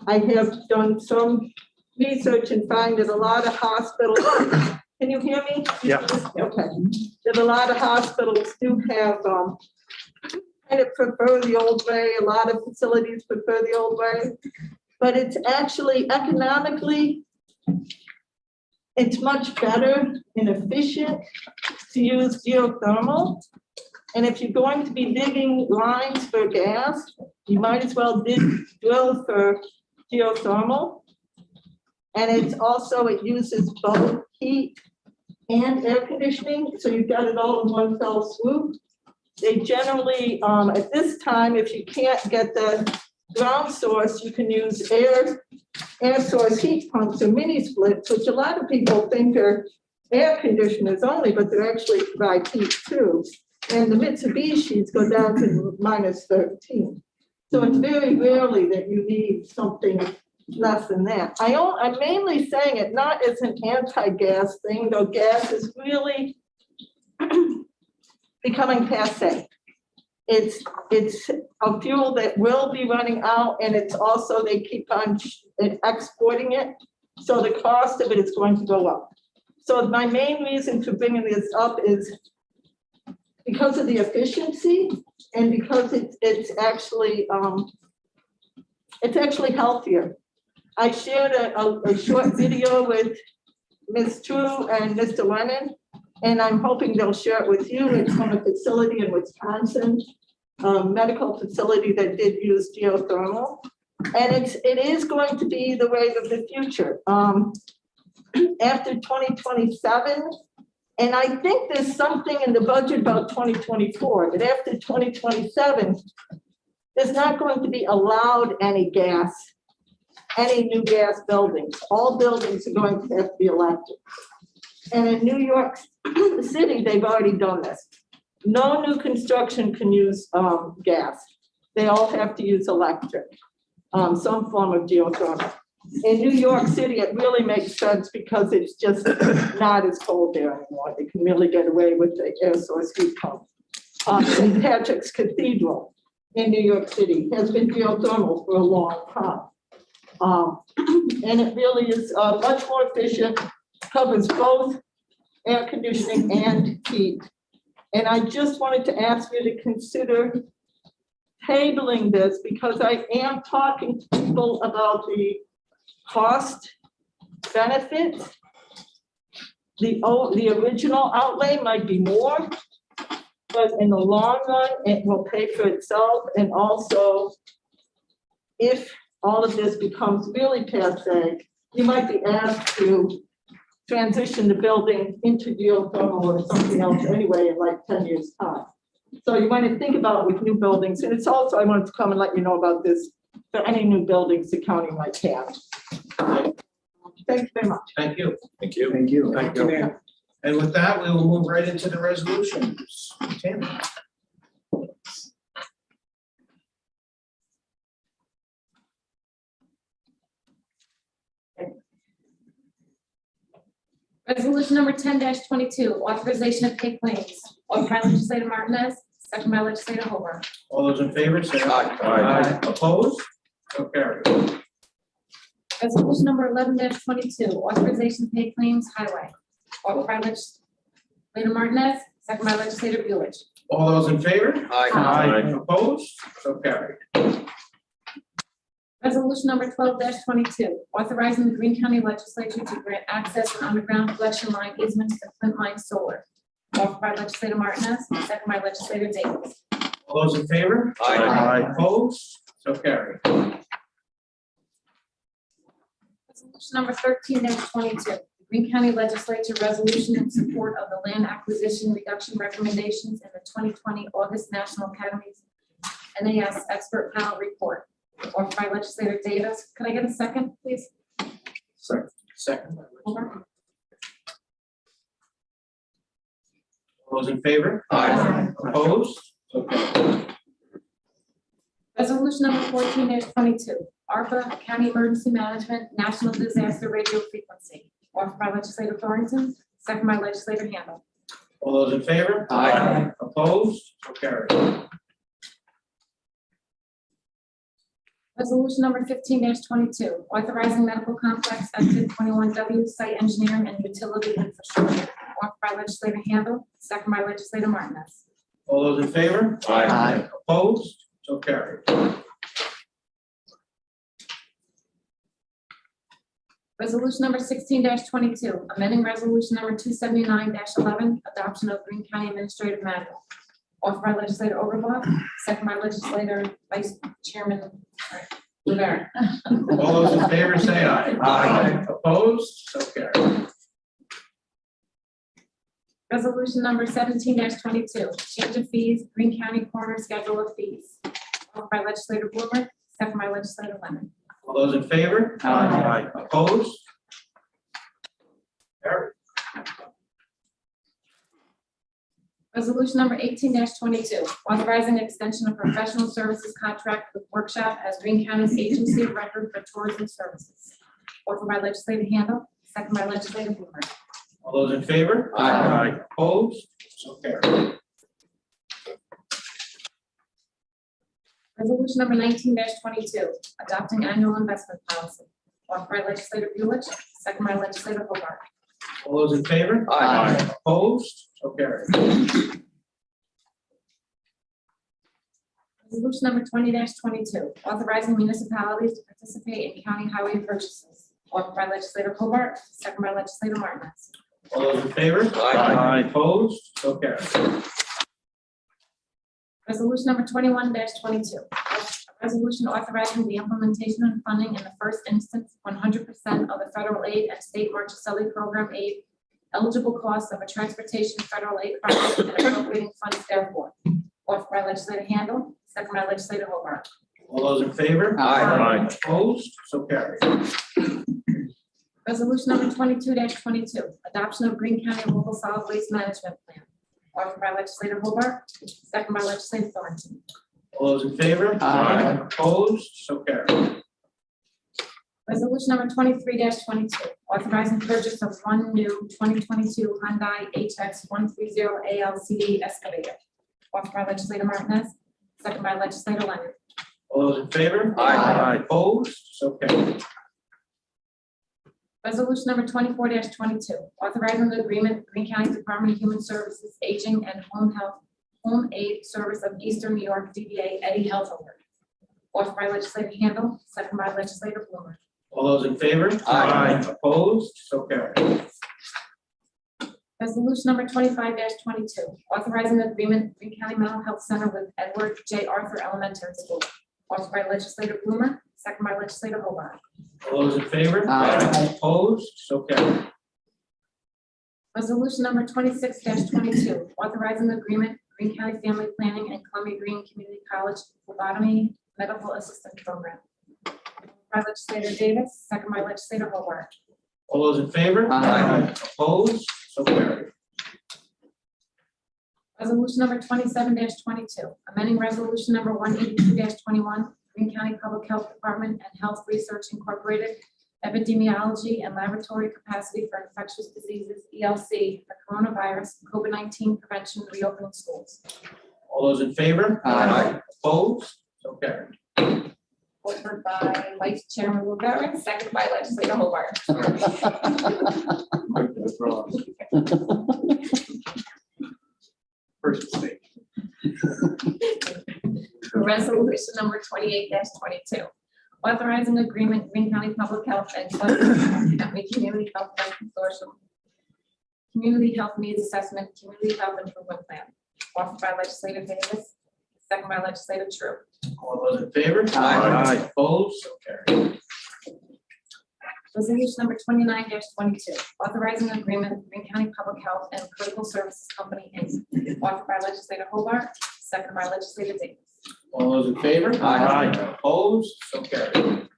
I have done some research and find that a lot of hospitals, can you hear me? Yeah. Okay. That a lot of hospitals do have, kind of prefer the old way. A lot of facilities prefer the old way. But it's actually economically, it's much better and efficient to use geothermal. And if you're going to be digging lines for gas, you might as well drill for geothermal. And it's also, it uses both heat and air conditioning, so you've got it all in one fell swoop. They generally, at this time, if you can't get the ground source, you can use air source heat pumps or mini splits, which a lot of people think are air conditioners only, but they actually provide heat too. And the Mitsubishis go down to -13. So it's very rarely that you need something less than that. I'm mainly saying it not as an anti-gas thing, though gas is really becoming passé. It's a fuel that will be running out, and it's also, they keep on exporting it. So the cost of it is going to go up. So my main reason for bringing this up is because of the efficiency and because it's actually healthier. I shared a short video with Ms. True and Mr. Lennon, and I'm hoping they'll share it with you. It's from a facility in Wisconsin, a medical facility that did use geothermal. And it is going to be the wave of the future. After 2027, and I think there's something in the budget about 2024, that after 2027, there's not going to be allowed any new gas buildings. All buildings are going to have to be electric. And in New York City, they've already done this. No new construction can use gas. They all have to use electric, some form of geothermal. In New York City, it really makes sense because it's just not as cold there anymore. They can really get away with the air source heat pump. St. Patrick's Cathedral in New York City has been geothermal for a long time. And it really is much more efficient, covers both air conditioning and heat. And I just wanted to ask you to consider tabling this because I am talking to people about the cost benefit. The original outlay might be more, but in the long run, it will pay for itself. And also, if all of this becomes really passé, you might be asked to transition the building into geothermal or something else anyway in like 10 years' time. So you want to think about with new buildings. And it's also, I wanted to come and let you know about this for any new buildings the county might have. Thanks very much. Thank you. Thank you. Thank you. Thank you. And with that, we will move right into the resolutions. Tammy. Resolution number 10-22, authorization of pay claims. Offered by legislator Martinez, second by legislator Hobart. All those in favor, say aye. Aye. Opposed? So carried. Resolution number 11-22, authorization of pay claims highway. Offered by legislator Martinez, second by legislator Buick. All those in favor? Aye. Opposed? So carried. Resolution number 12-22, authorizing the Greene County Legislature to grant access and underground collection line easements to Flint Line Solar. Offered by legislator Martinez, second by legislator Davis. All those in favor? Aye. Opposed? So carried. Resolution number 13-22, the Greene County Legislature resolution in support of the land acquisition reduction recommendations in the 2020 August National Academy's NAS Expert Panel Report. Offered by legislator Davis. Could I get a second, please? Second. Hobart. All those in favor? Aye. Opposed? So carried. Resolution number 14-22, ARPA County Emergency Management National Disaster Radio Frequency. Offered by legislator Thornton, second by legislator Handle. All those in favor? Aye. Opposed? So carried. Resolution number 15-22, authorizing medical complex exit 21W site engineering and utility infrastructure. Offered by legislator Handle, second by legislator Martinez. All those in favor? Aye. Opposed? So carried. Resolution number 16-22, amending resolution number 279-11, adoption of Greene County Administrative Manual. Offered by legislator Overblock, second by legislator Vice Chairman Rivera. All those in favor say aye. Aye. Opposed? So carried. Resolution number 17-22, change of fees, Greene County Coroner Schedule of Fees. Offered by legislator Blumer, second by legislator Lemon. All those in favor? Aye. Opposed? Carried. Resolution number 18-22, authorizing extension of professional services contract with Workshop as Greene County's agency of record for tourism services. Offered by legislator Handle, second by legislator Blumer. All those in favor? Aye. Opposed? So carried. Resolution number 19-22, adopting annual investment policy. Offered by legislator Bueller, second by legislator Hobart. All those in favor? Aye. Opposed? So carried. Resolution number 20-22, authorizing municipalities to participate in county highway purchases. Offered by legislator Hobart, second by legislator Martinez. All those in favor? Aye. Opposed? So carried. Resolution number 21-22, a resolution authorizing the implementation and funding in the first instance 100% of the federal aid and state Marchicelli program aid eligible costs of a transportation federal aid project and appropriating funds therefore. Offered by legislator Handle, second by legislator Hobart. All those in favor? Aye. Opposed? So carried. Resolution number 22-22, adoption of Greene County Local Solid Waste Management Plan. Offered by legislator Hobart, second by legislator Thornton. All those in favor? Aye. Opposed? So carried. Resolution number 23-22, authorizing purchase of one new 2022 Hyundai HX130 ALCD excavator. Offered by legislator Martinez, second by legislator Leonard. All those in favor? Aye. Opposed? So carried. Resolution number 24-22, authorizing the agreement, Greene County Department of Human Services, Aging and Home Aid Service of Eastern New York, DBA Eddie Health Award. Offered by legislator Handle, second by legislator Blumer. All those in favor? Aye. Opposed? So carried. Resolution number 25-22, authorizing the agreement, Greene County Mental Health Center with Edward J. Arthur Elementary School. Offered by legislator Blumer, second by legislator Hobart. All those in favor? Aye. Opposed? So carried. Resolution number 26-22, authorizing the agreement, Greene County Family Planning and Columbia Green Community College Phlebotomy Medical Assistant Program. By legislator Davis, second by legislator Hobart. All those in favor? Aye. Opposed? So carried. Resolution number 27-22, amending resolution number 182-21, Greene County Public Health Department and Health Research Incorporated, epidemiology and laboratory capacity for infectious diseases, ELC, for coronavirus, COVID-19 prevention, reopening schools. All those in favor? Aye. Opposed? So carried. Offered by Vice Chairman Rivera, second by legislator Hobart. First mistake. Resolution number 28-22, authorizing agreement, Greene County Public Health and Columbia County Community Health Plan Consortium, Community Health Needs Assessment, Community Health Improvement Plan. Offered by legislator Davis, second by legislator True. All those in favor? Aye. Opposed? So carried. Resolution number 29-22, authorizing agreement, Greene County Public Health and Critical Services Company, Inc. Offered by legislator Hobart, second by legislator Davis. All those in favor? Aye. Opposed? So carried.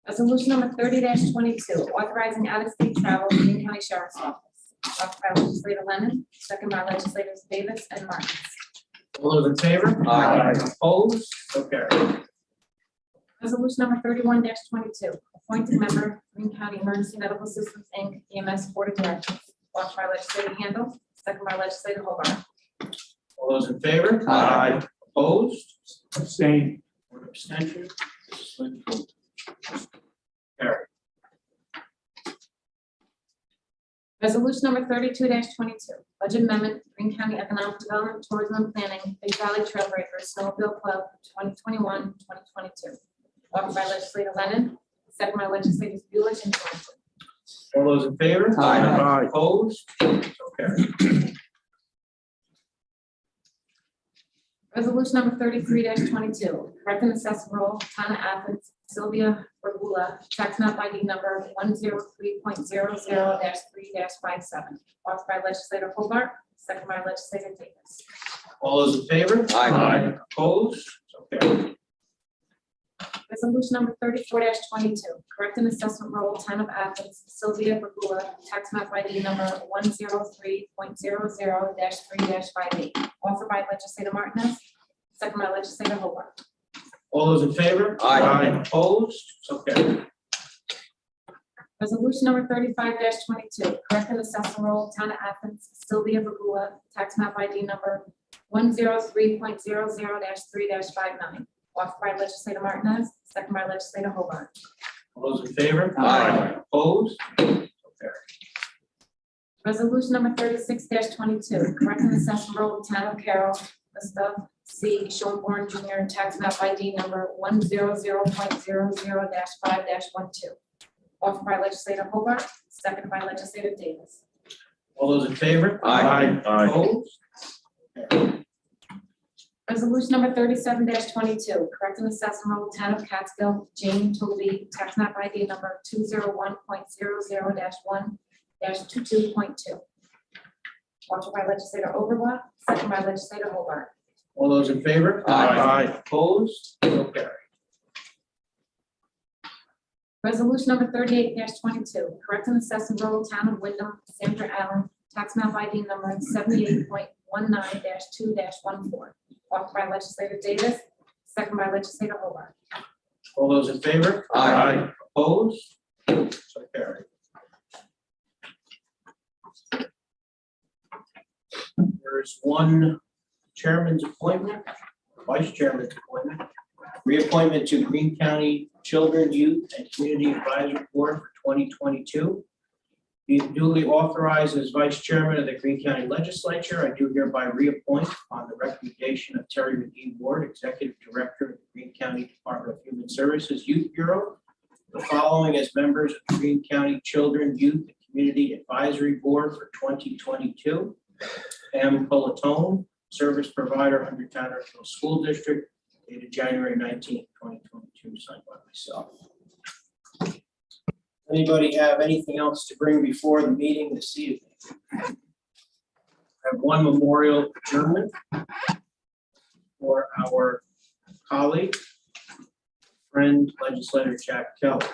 Resolution number 30-22, authorizing out-of-state travel, Greene County Sheriff's Office. Offered by legislator Lennon, second by legislators Davis and Martin. All those in favor? Aye. Opposed? So carried. Resolution number 31-22, appointing member, Greene County Emergency Medical Systems, Inc., EMS Board of Directors. Offered by legislator Handle, second by legislator Hobart. All those in favor? Aye. Opposed? Abstain. One abstention. Carried. Resolution number 32-22, budget amendment, Greene County Economic Development, Tourism and Planning, Big Valley Trailbreakers Snowmobile Club, 2021-2022. Offered by legislator Lennon, second by legislators Bueller and Johnson. All those in favor? Aye. Opposed? So carried. Resolution number 33-22, correct and assess roll, Town of Athens, Sylvia Regula, tax map ID number 103.00-3-57. Offered by legislator Hobart, second by legislator Davis. All those in favor? Aye. Opposed? So carried. Resolution number 34-22, correct and assessment roll, Town of Athens, Sylvia Regula, tax map ID number 103.00-3-58. Offered by legislator Martinez, second by legislator Hobart. All those in favor? Aye. Opposed? So carried. Resolution number 35-22, correct and assessment roll, Town of Athens, Sylvia Regula, tax map ID number 103.00-3-59. Offered by legislator Martinez, second by legislator Hobart. All those in favor? Aye. Opposed? So carried. Resolution number 36-22, correct and assessment roll, Town of Carroll, Gustav C. Schoenborn Jr., tax map ID number 100.00-5-12. Offered by legislator Hobart, second by legislator Davis. All those in favor? Aye. Opposed? Carried. Resolution number 37-22, correct and assessment roll, Town of Catskill, Jane Toby, tax map ID number 201.00-1-22.2. Offered by legislator Overblock, second by legislator Hobart. All those in favor? Aye. Opposed? So carried. Resolution number 38-22, correct and assessment roll, Town of Wyndham, Sandra Allen, tax map ID number 78.19-2-14. Offered by legislator Davis, second by legislator Hobart. All those in favor? Aye. Opposed? So carried. There's one chairman's appointment, vice chairman's appointment, reappointment to Greene County Children, Youth, and Community Advisory Board for 2022. Being duly authorized as vice chairman of the Greene County Legislature, I do hereby reappoint on the recommendation of Terry McGee Ward, Executive Director of the Greene County Department of Human Services Youth Bureau, the following as members of the Greene County Children, Youth, and Community Advisory Board for 2022. Pam Colatone, Service Provider under Townersville School District, dated January 19th, 2022, signed by myself. Anybody have anything else to bring before the meeting this evening? I have one memorial adjournment for our colleague, friend, legislator Jack Keller.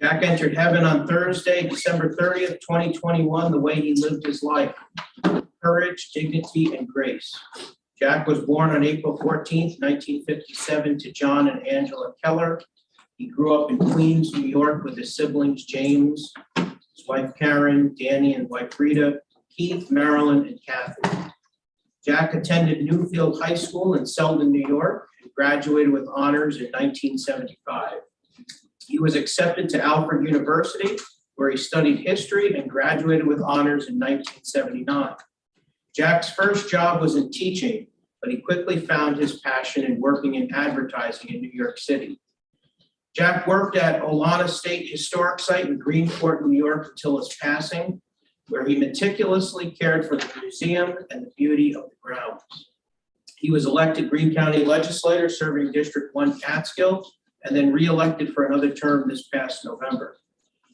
Jack entered heaven on Thursday, December 30th, 2021, the way he lived his life. Courage, dignity, and grace. Jack was born on April 14th, 1957 to John and Angela Keller. He grew up in Queens, New York with his siblings, James, his wife Karen, Danny and wife Rita, Keith, Marilyn, and Kathy. Jack attended Newfield High School in Selden, New York, and graduated with honors in 1975. He was accepted to Alfred University, where he studied history and graduated with honors in 1979. Jack's first job was in teaching, but he quickly found his passion in working in advertising in New York City. Jack worked at Olana State Historic Site in Greenport, New York until his passing, where he meticulously cared for the museum and the beauty of the grounds. He was elected Greene County legislator serving District 1 Catskill and then re-elected for another term this past November.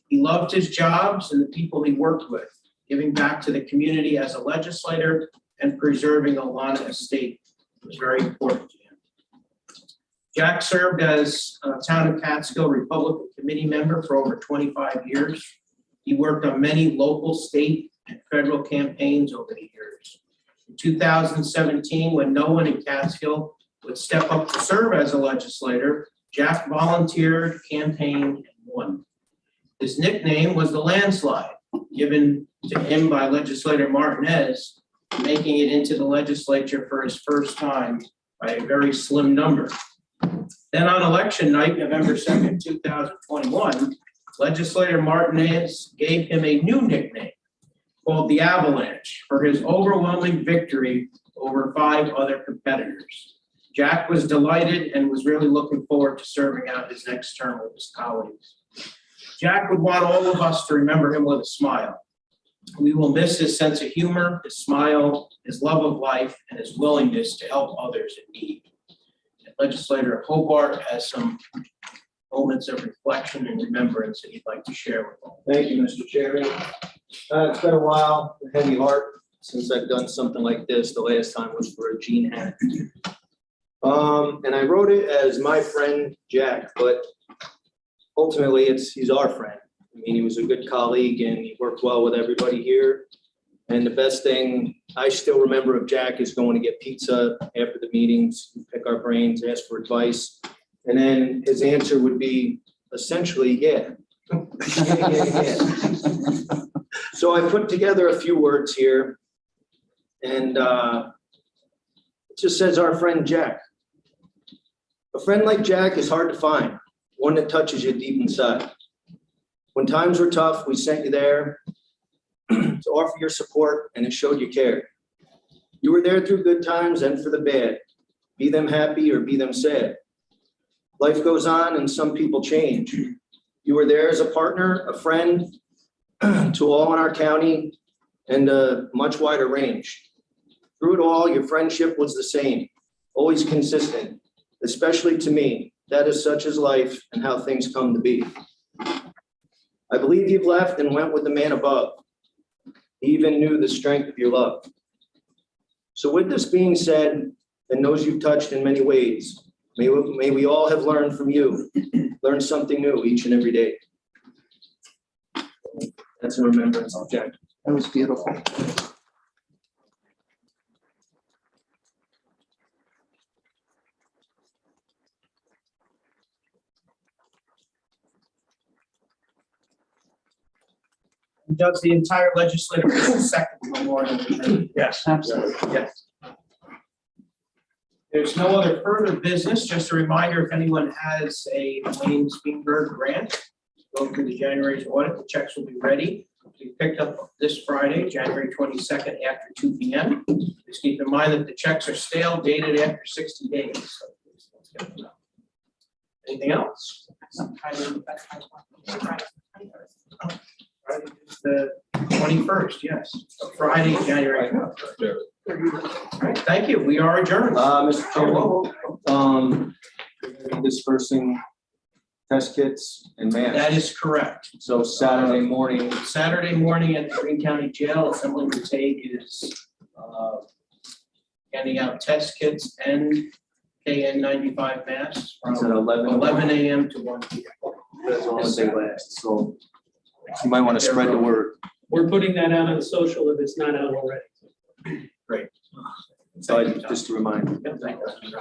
He loved his jobs and the people he worked with, giving back to the community as a legislator and preserving Olana Estate was very important to him. Jack served as a Town of Catskill Republican Committee member for over 25 years. He worked on many local, state, and federal campaigns over the years. In 2017, when no one in Catskill would step up to serve as a legislator, Jack volunteered, campaigned, and won. His nickname was the landslide, given to him by legislator Martinez, making it into the legislature for his first time by a very slim number. Then on election night, November 2nd, 2021, legislator Martinez gave him a new nickname called the Avalanche for his overwhelming victory over 5 other competitors. Jack was delighted and was really looking forward to serving out his next term with his colleagues. Jack would want all of us to remember him with a smile. We will miss his sense of humor, his smile, his love of life, and his willingness to help others in need. And Legislator Hobart has some moments of reflection and remembrance that he'd like to share with all. Thank you, Mr. Chairman. It's been a while, a heavy heart, since I've done something like this. The last time was for a Greene hat. And I wrote it as my friend Jack, but ultimately he's our friend. I mean, he was a good colleague and he worked well with everybody here. And the best thing I still remember of Jack is going to get pizza after the meetings, pick our brains, ask for advice. And then his answer would be essentially, yeah. Yeah. So I put together a few words here, and it just says our friend Jack. A friend like Jack is hard to find, one that touches you deep inside. When times were tough, we sent you there to offer your support, and it showed you cared. You were there through good times and for the bad, be them happy or be them sad. Life goes on and some people change. You were there as a partner, a friend to all in our county and a much wider range. Through it all, your friendship was the same, always consistent, especially to me. That is such as life and how things come to be. I believe you've left and went with the man above. He even knew the strength of your love. So with this being said, and those you've touched in many ways, may we all have learned from you, learn something new each and every day. That's a remembrance of Jack. That was beautiful. Does the entire legislature get a second memorial? Yes. Absolutely. Yes. There's no other further business. Just a reminder, if anyone has a Wayne Speenberg grant, go through the January's audit. The checks will be ready to be picked up this Friday, January 22nd after 2 p.m. Just keep in mind that the checks are stale, dated after 60 days. So please let's get them out. Anything else? Friday is the 21st, yes. Friday, January 21st. All right, thank you. We are adjourned. Mr. Chairman, dispersing test kits and masks. That is correct. So Saturday morning, Saturday morning at the Greene County Jail, Assembly Brigade is handing out test kits and KN95 masks it's from at 11. 11 a.m. to 1 p.m. As long as they last, so you might want to spread the word. We're putting that out on social if it's not out already. Great. So just to remind you. Yep, thank you.